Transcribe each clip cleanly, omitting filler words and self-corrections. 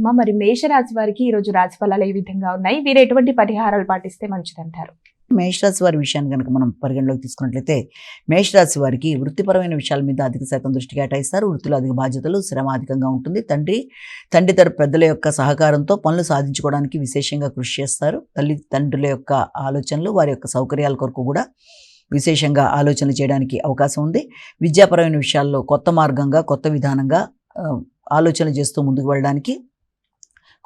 అమ్మ మరి మేషరాశి వారికి ఈ రోజు రాశి ఫలాలు ఏ విధంగా ఉన్నాయి? వీరు ఎటువంటి పరిహారాలు పాటిస్తే మంచిదంటారు? మేషరాశి వారి విషయాన్ని కనుక మనం పరిగణలోకి తీసుకున్నట్లయితే మేషరాశి వారికి వృత్తిపరమైన విషయాల మీద అధిక శాతం దృష్టి కేటాయిస్తారు. వృత్తిలో అధిక బాధ్యతలు, శ్రమ అధికంగా ఉంటుంది. తండ్రి తరపు పెద్దల యొక్క సహకారంతో పనులు సాధించుకోవడానికి విశేషంగా కృషి చేస్తారు. తండ్రుల యొక్క ఆలోచనలు, వారి యొక్క సౌకర్యాల కొరకు కూడా విశేషంగా ఆలోచనలు చేయడానికి అవకాశం ఉంది. విద్యాపరమైన విషయాల్లో కొత్త మార్గంగా, కొత్త విధానంగా ఆలోచనలు చేస్తూ ముందుకు వెళ్ళడానికి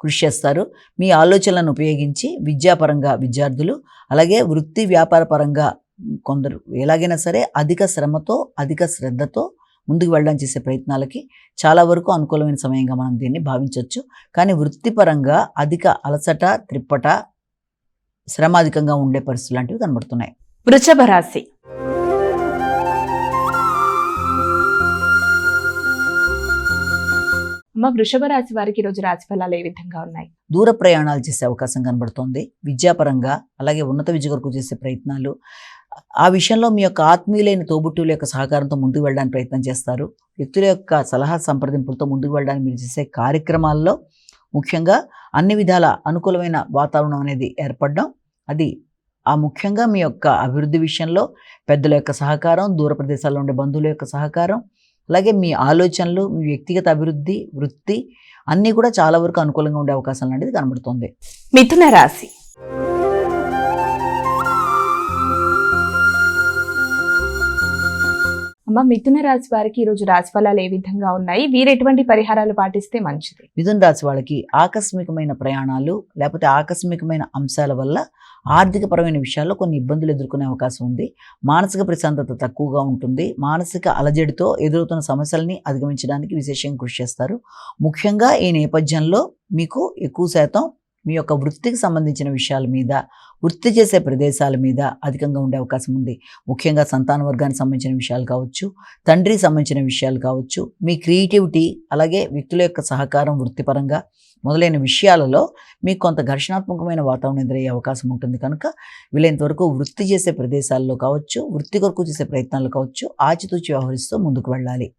కృషి చేస్తారు. మీ ఆలోచనలను ఉపయోగించి విద్యాపరంగా విద్యార్థులు, అలాగే వృత్తి వ్యాపార పరంగా కొందరు ఎలాగైనా సరే అధిక శ్రమతో, అధిక శ్రద్ధతో ముందుకు వెళ్ళడం చేసే ప్రయత్నాలకి చాలా వరకు అనుకూలమైన సమయంగా మనం దీన్ని భావించవచ్చు. కానీ వృత్తిపరంగా అధిక అలసట, త్రిప్పట, శ్రమ అధికంగా ఉండే పరిస్థితులు లాంటివి కనబడుతున్నాయి. వృషభ రాశి. అమ్మ వృషభ రాశి వారికి ఈ రోజు రాశి ఫలాలు ఏ విధంగా ఉన్నాయి? దూర ప్రయాణాలు చేసే అవకాశం కనబడుతోంది. విద్యాపరంగా, అలాగే ఉన్నత విద్య కొరకు చేసే ప్రయత్నాలు, ఆ విషయంలో మీ యొక్క ఆత్మీయులైన తోబుట్టువుల యొక్క సహకారంతో ముందుకు వెళ్ళడానికి ప్రయత్నం చేస్తారు. వ్యక్తుల యొక్క సలహా సంప్రదింపులతో ముందుకు వెళ్ళడానికి మీరు చేసే కార్యక్రమాల్లో ముఖ్యంగా అన్ని విధాల అనుకూలమైన వాతావరణం అనేది ఏర్పడడం, అది ముఖ్యంగా మీ యొక్క అభివృద్ధి విషయంలో పెద్దల యొక్క సహకారం, దూర ప్రదేశాల్లో ఉండే బంధువుల యొక్క సహకారం, అలాగే మీ ఆలోచనలు, మీ వ్యక్తిగత అభివృద్ధి, వృత్తి అన్నీ కూడా చాలా వరకు అనుకూలంగా ఉండే అవకాశం అనేది కనబడుతుంది. మిథున రాశి. అమ్మ మిథున రాశి వారికి ఈ రోజు రాశి ఫలాలు ఏ విధంగా ఉన్నాయి? వీరు ఎటువంటి పరిహారాలు పాటిస్తే మంచిది? మిథున రాశి వాళ్ళకి ఆకస్మికమైన ప్రయాణాలు, లేకపోతే ఆకస్మికమైన అంశాల వల్ల ఆర్థికపరమైన విషయాల్లో కొన్ని ఇబ్బందులు ఎదుర్కొనే అవకాశం ఉంది. మానసిక ప్రశాంతత తక్కువగా ఉంటుంది. మానసిక అలజడితో ఎదురవుతున్న సమస్యల్ని అధిగమించడానికి విశేషంగా కృషి చేస్తారు. ముఖ్యంగా ఈ నేపథ్యంలో మీకు ఎక్కువ శాతం మీ యొక్క వృత్తికి సంబంధించిన విషయాల మీద, వృత్తి చేసే ప్రదేశాల మీద అధికంగా ఉండే అవకాశం ఉంది. ముఖ్యంగా సంతాన వర్గానికి సంబంధించిన విషయాలు కావచ్చు, తండ్రికి సంబంధించిన విషయాలు కావచ్చు, మీ క్రియేటివిటీ, అలాగే వ్యక్తుల యొక్క సహకారం వృత్తిపరంగా మొదలైన విషయాలలో మీకు కొంత ఘర్షణాత్మకమైన వాతావరణం ఎదురయ్యే అవకాశం ఉంటుంది. కనుక వీలైనంత వరకు వృత్తి చేసే ప్రదేశాల్లో కావచ్చు, వృత్తి కొరకు చేసే ప్రయత్నాలు కావచ్చు, ఆచితూచి వ్యవహరిస్తూ ముందుకు వెళ్ళాలి.